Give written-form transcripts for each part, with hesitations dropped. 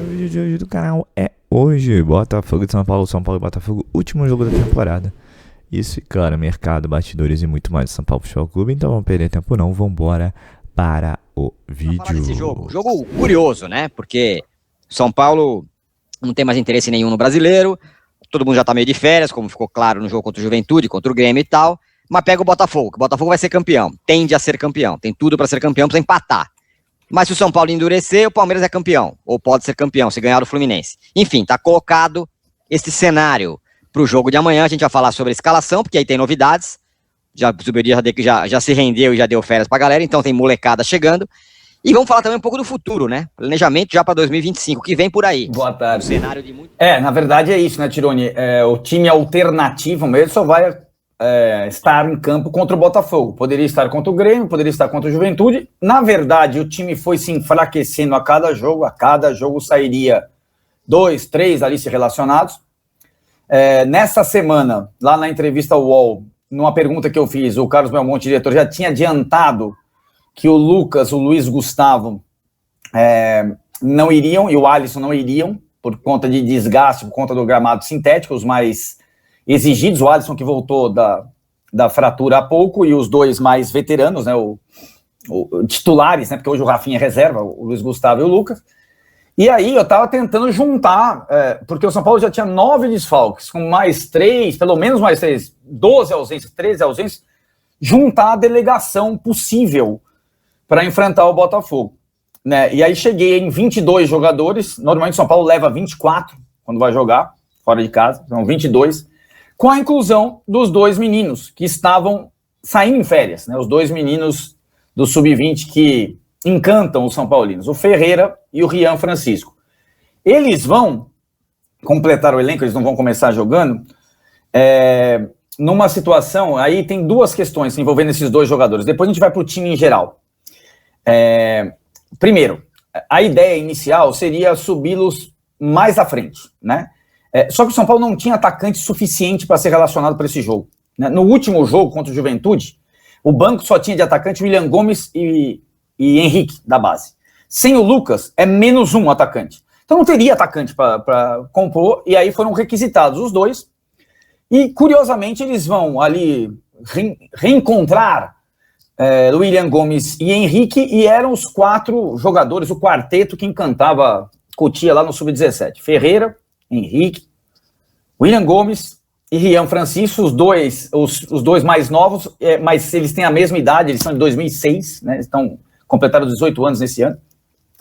O vídeo de hoje do canal é hoje, Botafogo de São Paulo, São Paulo e Botafogo, último jogo da temporada. Isso e claro, mercado, bastidores e muito mais de São Paulo Futebol Clube, então vamos perder tempo não, vambora para o vídeo. Falar desse jogo curioso, né? Porque São Paulo não tem mais interesse nenhum no brasileiro, todo mundo já tá meio de férias, como ficou claro no jogo contra o Juventude, contra o Grêmio e tal, mas pega o Botafogo, que o Botafogo vai ser campeão, tende a ser campeão, tem tudo para ser campeão, precisa empatar. Mas se o São Paulo endurecer, o Palmeiras é campeão, ou pode ser campeão, se ganhar o Fluminense. Enfim, tá colocado esse cenário pro jogo de amanhã. A gente vai falar sobre a escalação, porque aí tem novidades. O Zubeldia já se rendeu e já deu férias pra galera, então tem molecada chegando. E vamos falar também um pouco do futuro, né? Planejamento já para 2025, que vem por aí. Boa tarde. Um cenário de muito... Na verdade é isso, né, Tironi? O time alternativo mesmo só vai estar em campo contra o Botafogo. Poderia estar contra o Grêmio, poderia estar contra o Juventude. Na verdade, o time foi se enfraquecendo a cada jogo sairia 2, 3 ali se relacionados. Nessa semana, lá na entrevista ao UOL, numa pergunta que eu fiz, o Carlos Belmonte, diretor, já tinha adiantado que o Lucas, o Luiz Gustavo não iriam, e o Alisson não iriam, por conta de desgaste, por conta do gramado sintético, os mais exigidos, o Alisson que voltou da fratura há pouco, e os dois mais veteranos, né, titulares, né, porque hoje o Rafinha é reserva, o Luiz Gustavo e o Lucas. E aí eu tava tentando juntar, porque o São Paulo já tinha 9 desfalques, com mais 3, pelo menos mais 3, 12 ausências, 13 ausências, juntar a delegação possível para enfrentar o Botafogo, né? E aí cheguei em 22 jogadores, normalmente o São Paulo leva 24 quando vai jogar, fora de casa, são 22, com a inclusão dos 2 meninos que estavam saindo em férias, né? Os 2 meninos do Sub-20 que encantam os São Paulinos, o Ferreira e o Rian Francisco. Eles vão completar o elenco, eles não vão começar jogando, numa situação, aí tem 2 questões envolvendo esses 2 jogadores, depois a gente vai para o time em geral. Primeiro, a ideia inicial seria subi-los mais à frente, né? Só que o São Paulo não tinha atacante suficiente para ser relacionado para esse jogo, né? No último jogo contra o Juventude, o banco só tinha de atacante William Gomes e Henrique, da base. Sem o Lucas, é menos um atacante. Então não teria atacante para compor, e aí foram requisitados os 2, e curiosamente eles vão ali reencontrar William Gomes e Henrique, e eram os 4 jogadores, o quarteto que encantava Cotia lá no Sub-17. Ferreira, Henrique, William Gomes e Rian Francisco, os dois mais novos, mas eles têm a mesma idade, eles são de 2006, né, completaram 18 anos nesse ano,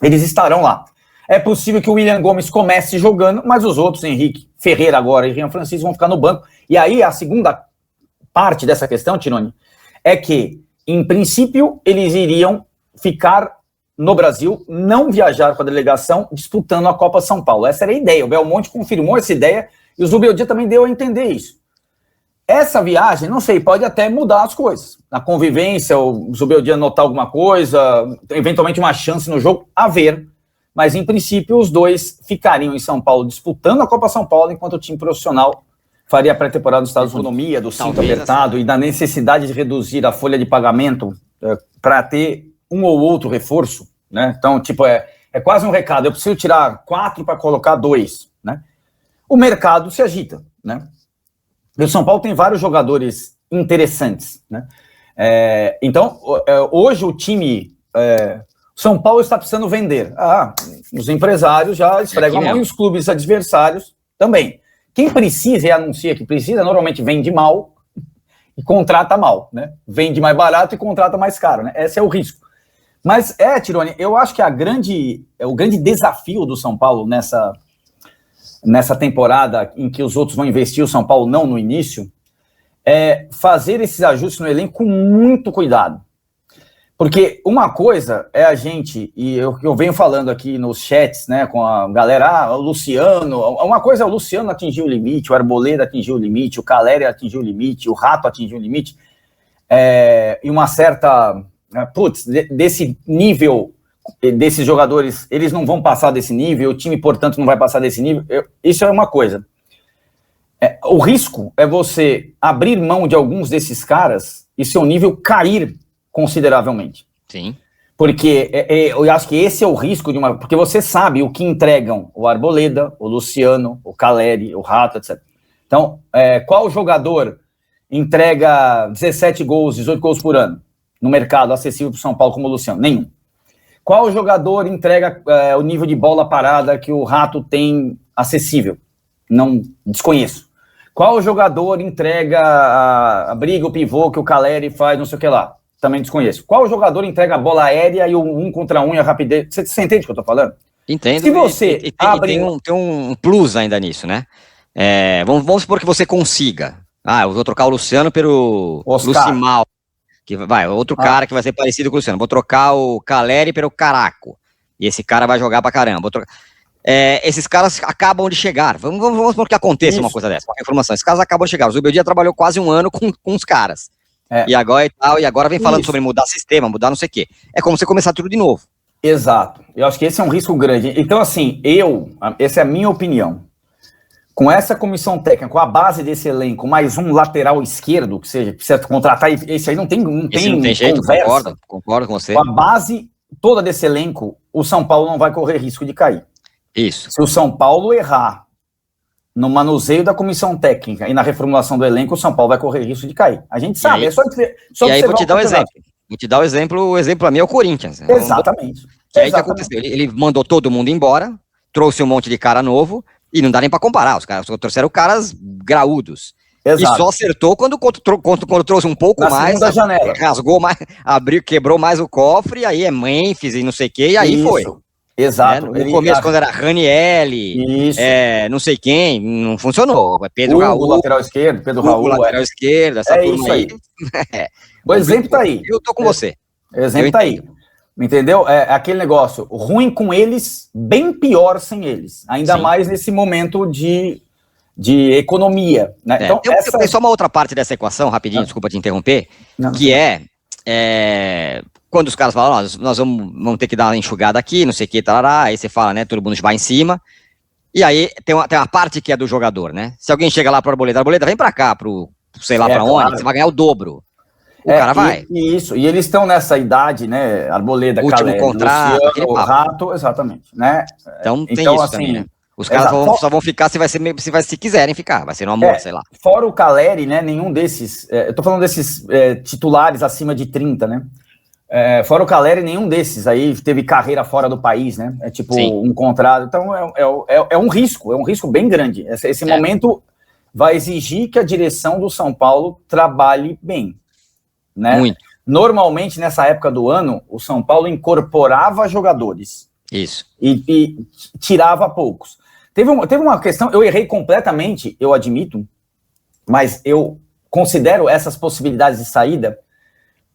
eles estarão lá. É possível que o William Gomes comece jogando, mas os outros, Henrique, Ferreira agora e Rian Francisco, vão ficar no banco. E aí a segunda parte dessa questão, Tironi, é que, em princípio, eles iriam ficar no Brasil, não viajar com a delegação, disputando a Copa São Paulo. Essa era a ideia, o Belmonte confirmou essa ideia, e o Zubeldia também deu a entender isso. Essa viagem, não sei, pode até mudar as coisas. Na convivência, o Zubeldia notar alguma coisa, eventualmente uma chance no jogo, a ver. Mas, em princípio, os 2 ficariam em São Paulo disputando a Copa São Paulo, enquanto o time profissional faria a pré-temporada dos Estados Unidos. Economia, do cinto apertado e da necessidade de reduzir a folha de pagamento para ter um ou outro reforço, né? Então, tipo, é quase um recado. Eu preciso tirar 4 para colocar 2, né? O mercado se agita, né? E o São Paulo tem vários jogadores interessantes, né? Então, hoje o time... São Paulo está precisando vender. Os empresários já esfregam a mão e os clubes adversários também. Quem precisa e anuncia que precisa, normalmente vende mal e contrata mal, né? Vende mais barato e contrata mais caro, né? Esse é o risco. Mas, Tironi, eu acho que o grande desafio do São Paulo nessa temporada em que os outros vão investir, o São Paulo não no início, é fazer esses ajustes no elenco com muito cuidado. Porque uma coisa é a gente, e eu venho falando aqui nos chats, né, com a galera, o Luciano, uma coisa é o Luciano atingir o limite, o Arboleda atingiu o limite, o Caleri atingiu o limite, o Rato atingiu o limite, e uma certa, desse nível, desses jogadores, eles não vão passar desse nível, o time, portanto, não vai passar desse nível, isso é uma coisa. O risco é você abrir mão de alguns desses caras e seu nível cair consideravelmente. Sim. Porque eu acho que esse é o risco de uma... Porque você sabe o que entregam o Arboleda, o Luciano, o Caleri, o Rato, etc. Então, qual jogador entrega 17 gols, 18 gols por ano no mercado acessível para o São Paulo como o Luciano? Nenhum. Qual jogador entrega o nível de bola parada que o Rato tem acessível? Não, desconheço. Qual jogador entrega a briga, o pivô que o Caleri faz, não sei o que lá? Também desconheço. Qual jogador entrega a bola aérea e o 1 contra 1 e a rapidez? Você entende o que eu tô falando? Entendo. Se você tem um plus ainda nisso, né? Vamos supor que você consiga. Eu vou trocar o Luciano pelo Lucimal, que vai, outro cara que vai ser parecido com o Luciano. Vou trocar o Caleri pelo Caraco. E esse cara vai jogar pra caramba. Esses caras acabam de chegar. Vamos supor que aconteça uma coisa dessa, uma informação. Esses caras acabam de chegar. O Zubeldia trabalhou quase um ano com os caras. E agora vem falando sobre mudar sistema, mudar não sei o quê. É como você começar tudo de novo. Exato. Eu acho que esse é um risco grande. Então, assim, essa é a minha opinião. Com essa comissão técnica, com a base desse elenco, mais um lateral esquerdo, que seja, precisa contratar, esse aí não tem jeito, concordo com você. Com a base toda desse elenco, o São Paulo não vai correr risco de cair. Isso. Se o São Paulo errar no manuseio da comissão técnica e na reformulação do elenco, o São Paulo vai correr risco de cair. A gente sabe, e aí vou te dar um exemplo. Vou te dar o exemplo a mim é o Corinthians. Exatamente. E aí o que aconteceu? Ele mandou todo mundo embora, trouxe um monte de cara novo, e não dá nem pra comparar. Os caras trouxeram caras graúdos. Exato. E só acertou quando trouxe um pouco mais, rasgou mais, abriu, quebrou mais o cofre, e aí é Memphis e não sei o que, e aí foi. Exato. No começo, quando era Raniel, não sei quem, não funcionou. Pedro Raul, lateral esquerdo, Pedro Raul, lateral esquerdo, essa turma isso aí. O exemplo tá aí. Eu tô com você. O exemplo tá aí. Entendeu? É aquele negócio ruim com eles, bem pior sem eles. Ainda mais nesse momento de economia. Né? Então, tem só uma outra parte dessa equação, rapidinho, desculpa te interromper, que quando os caras falam, nós vamos ter que dar uma enxugada aqui, não sei o que, tarará, aí você fala, né, todo mundo vai em cima, e aí tem uma parte que é do jogador, né? Se alguém chega lá pro Arboleda, vem pra cá, sei lá pra onde, claro. Você vai ganhar o dobro. O cara vai. Isso, e eles estão nessa idade, né, Arboleda, último contrato, Luciano, Rato, exatamente, né? Então tem isso assim, também, né? Os caras só vão ficar se quiserem ficar, vai ser no amor, sei lá. Fora o Caleri, né, nenhum desses, eu tô falando desses titulares acima de 30, né? Fora o Caleri, nenhum desses aí teve carreira fora do país, né? É tipo um contrato, então é um risco bem grande. Esse momento vai exigir que a direção do São Paulo trabalhe bem. Né? Muito. Normalmente, nessa época do ano, o São Paulo incorporava jogadores. Isso. E tirava poucos. Teve uma questão, eu errei completamente, eu admito, mas eu considero essas possibilidades de saída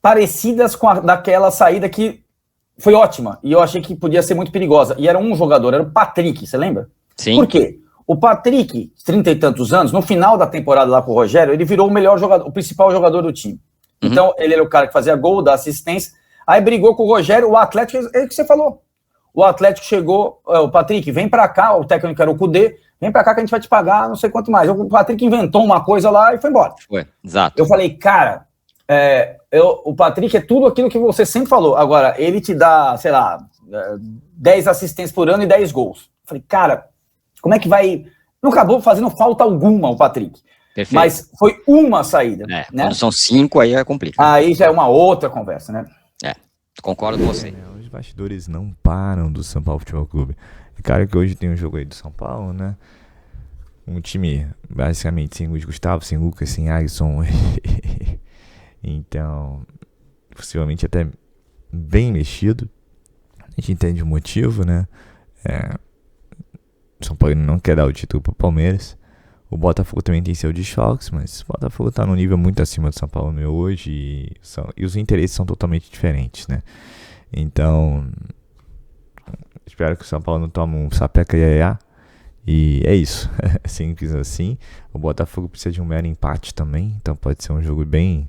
parecidas com daquela saída que foi ótima, e eu achei que podia ser muito perigosa. E era um jogador, era o Patrick, você lembra? Sim. Por quê? O Patrick, 30 e tantos anos, no final da temporada lá com o Rogério, ele virou o melhor jogador, o principal jogador do time. Então, ele era o cara que fazia gol, da assistência, aí brigou com o Rogério, o Atlético, é o que você falou. O Atlético chegou, o Patrick, vem pra cá, o técnico era o Cudê, vem pra cá que a gente vai te pagar não sei quanto mais. O Patrick inventou uma coisa lá e foi embora. Foi, exato. Eu falei, cara, o Patrick é tudo aquilo que você sempre falou. Agora, ele te dá, sei lá, 10 assistências por ano e 10 gols. Eu falei, cara, como é que vai... Não acabou fazendo falta alguma o Patrick. Perfeito. Mas foi uma saída. Né? Quando são 5, aí é complicado. Aí já é uma outra conversa, né? Concordo com você. Os bastidores não param do São Paulo Futebol Clube. É claro que hoje tem um jogo aí do São Paulo, né? Um time basicamente sem Luiz Gustavo, sem Lucas, sem Alisson. Então, possivelmente até bem mexido. A gente entende o motivo, né? São Paulo não quer dar o título para o Palmeiras. O Botafogo também tem seus desfalques, mas o Botafogo está num nível muito acima do São Paulo hoje e os interesses são totalmente diferentes, né? Então, espero que o São Paulo não tome um sapeca iaiá. E é isso, simples assim. O Botafogo precisa de um mero empate também, então pode ser um jogo bem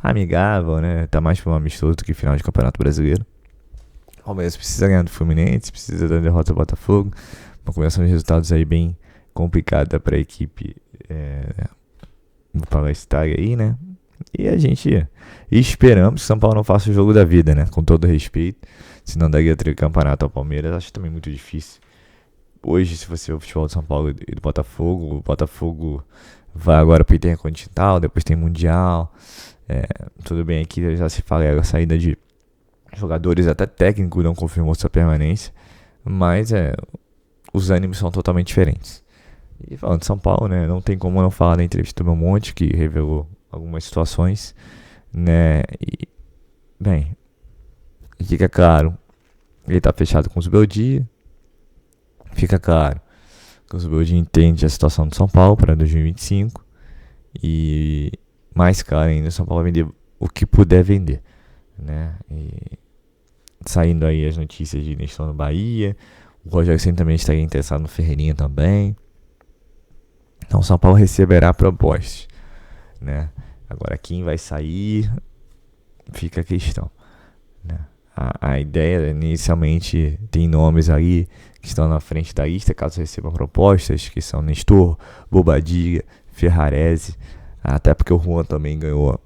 amigável, né? Tá mais para um amistoso do que final de Campeonato Brasileiro. O Palmeiras precisa ganhar do Fluminense, precisa da derrota do Botafogo. Uma combinação de resultados aí bem complicada para a equipe do Palestar aí, né? E a gente esperamos que São Paulo não faça o jogo da vida, né? Com todo respeito. Senão daria tricampeonato ao Palmeiras. Acho também muito difícil. Hoje, se você vê o futebol de São Paulo e do Botafogo, o Botafogo vai agora para o Intercontinental, depois tem Mundial. Tudo bem, aqui já se fala a saída de jogadores, até técnico não confirmou sua permanência. Mas os ânimos são totalmente diferentes. E falando de São Paulo, né, não tem como não falar da entrevista do Belmonte, que revelou algumas situações, né, e, bem, fica claro, ele tá fechado com o Zubeldia, fica claro que o Zubeldia entende a situação do São Paulo para 2025, e mais claro ainda, o São Paulo vai vender o que puder vender, né, e saindo aí as notícias de Nestor no Bahia, o Rogério Ceni também estaria interessado no Ferreirinha também. Então, São Paulo receberá propostas, né? Agora, quem vai sair, fica a questão, né? A ideia, inicialmente, tem nomes aí que estão na frente da lista, caso recebam propostas, que são Nestor, Bobadilla, Ferrarese, até porque o Juan também ganhou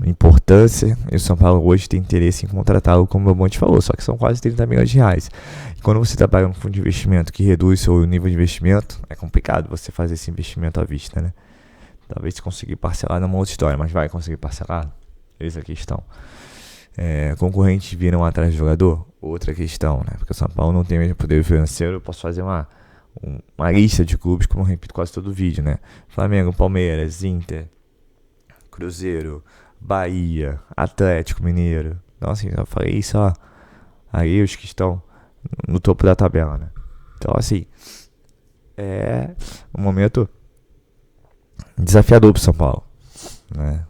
importância, e o São Paulo hoje tem interesse em contratá-lo, como o Belmonte falou, só que são quase 30 milhões de reais. E quando você trabalha num fundo de investimento que reduz seu nível de investimento, é complicado você fazer esse investimento à vista, né? Talvez se conseguir parcelar numa outra história, mas vai conseguir parcelar? Eis a questão. Concorrentes viram atrás do jogador? Outra questão, né? Porque o São Paulo não tem o mesmo poder financeiro. Eu posso fazer uma lista de clubes, como eu repito quase todo vídeo, né? Flamengo, Palmeiras, Inter, Cruzeiro, Bahia, Atlético Mineiro. Então, assim, eu falei isso, ó. Aí os que estão no topo da tabela, né? Então, assim, é um momento desafiador pro São Paulo, né?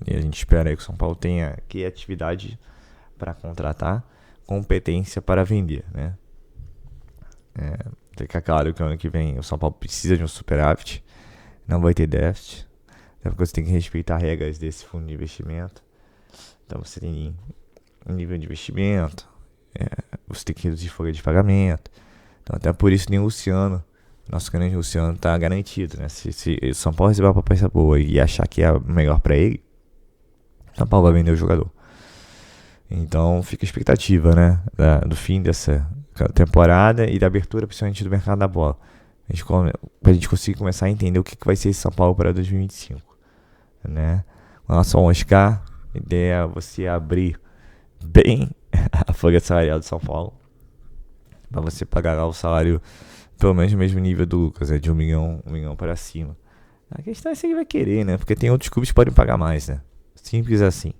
E a gente espera aí que o São Paulo tenha criatividade para contratar, competência para vender, né? Fica claro que ano que vem o São Paulo precisa de um superávit, não vai ter déficit. Até porque você tem que respeitar regras desse fundo de investimento. Então você tem um nível de investimento, você tem que reduzir folha de pagamento. Então até por isso nem o Luciano, nosso grande Luciano, está garantido, né? Se o São Paulo receber uma proposta boa e achar que é melhor para ele, São Paulo vai vender o jogador. Então fica a expectativa, né? Do fim dessa temporada e da abertura, principalmente do mercado da bola. Pra gente conseguir começar a entender o que vai ser esse São Paulo para 2025. Né? Com relação ao Oscar, a ideia é você abrir bem a folha salarial do São Paulo, para você pagar lá o salário pelo menos no mesmo nível do Lucas, de 1 milhão para cima. A questão é se ele vai querer, né? Porque tem outros clubes que podem pagar mais, né? Simples assim.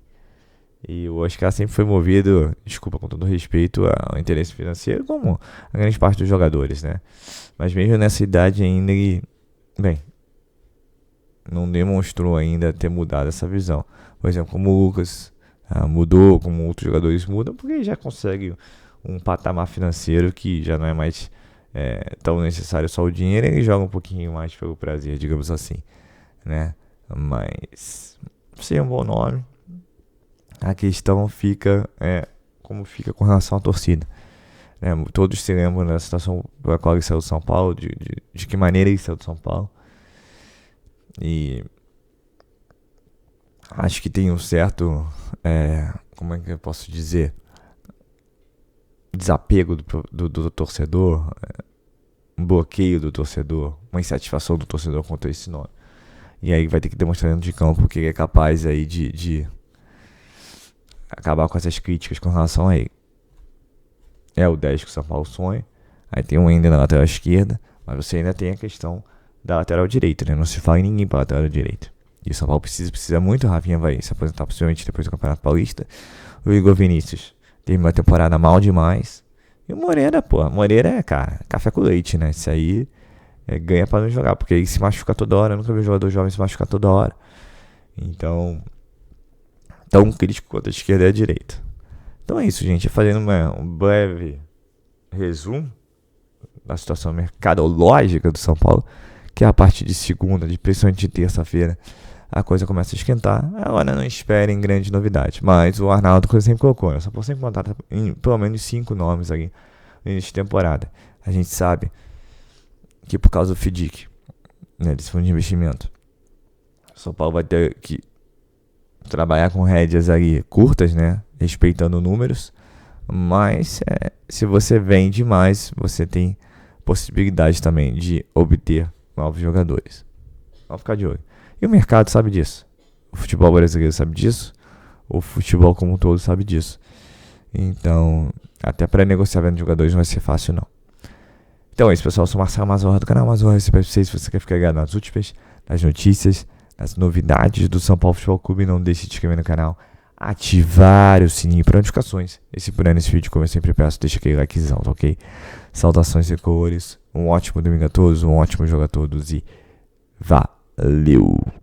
E o Oscar sempre foi movido, desculpa, com todo respeito, ao interesse financeiro, como a grande parte dos jogadores, né? Mas mesmo nessa idade ainda ele, não demonstrou ainda ter mudado essa visão. Por exemplo, como o Lucas mudou, como outros jogadores mudam, porque ele já consegue um patamar financeiro que já não é mais tão necessário só o dinheiro, ele joga um pouquinho mais pelo prazer, digamos assim, né? Mas seria um bom nome. A questão fica como fica com relação à torcida. Todos se lembram da situação pela qual ele saiu do São Paulo, de que maneira ele saiu do São Paulo. E acho que tem um certo, como é que eu posso dizer, desapego do torcedor, um bloqueio do torcedor, uma insatisfação do torcedor contra esse nome. E aí vai ter que demonstrar dentro de campo que ele é capaz aí de acabar com essas críticas com relação a ele. É o 10 que o São Paulo sonha. Aí tem um ainda na lateral esquerda, mas você ainda tem a questão da lateral direita, né? Não se fala em ninguém para lateral direita. E o São Paulo precisa muito. O Rafinha vai se aposentar possivelmente depois do Campeonato Paulista. O Igor Vinícius terminou a temporada mal demais. E o Moreira, Moreira cara, café com leite, né? Isso aí ganha para não jogar, porque ele se machuca toda hora. Eu nunca vi um jogador jovem se machucar toda hora. Então, tão crítico quanto a esquerda e a direita. Então é isso, gente. Fazendo um breve resumo da situação mercadológica do São Paulo, que é a partir de segunda, principalmente de terça-feira, a coisa começa a esquentar. Agora não esperem grandes novidades, mas o Arnaldo sempre colocou, Só por sempre contar pelo menos 5 nomes aí no início de temporada. A gente sabe que por causa do FDIC, né, desse fundo de investimento, São Paulo vai ter que trabalhar com rédeas ali curtas, né? Respeitando números. Mas se você vende mais, você tem possibilidade também de obter novos jogadores. Vamos ficar de olho. E o mercado sabe disso. O futebol brasileiro sabe disso. O futebol como um todo sabe disso. Então, até para negociar venda de jogadores não vai ser fácil, não. Então é isso, pessoal. Eu sou o Marcelo Mazorra do canal Mazorra SPFC. Se você quer ficar ligado nas últimas, nas notícias, nas novidades do São Paulo Futebol Clube, não deixe de se inscrever no canal, ativar o sininho para notificações. E se puder nesse vídeo, como eu sempre peço, deixa aquele likezão, tá ok? Saudações e cores. Um ótimo domingo a todos, um ótimo jogo a todos e valeu!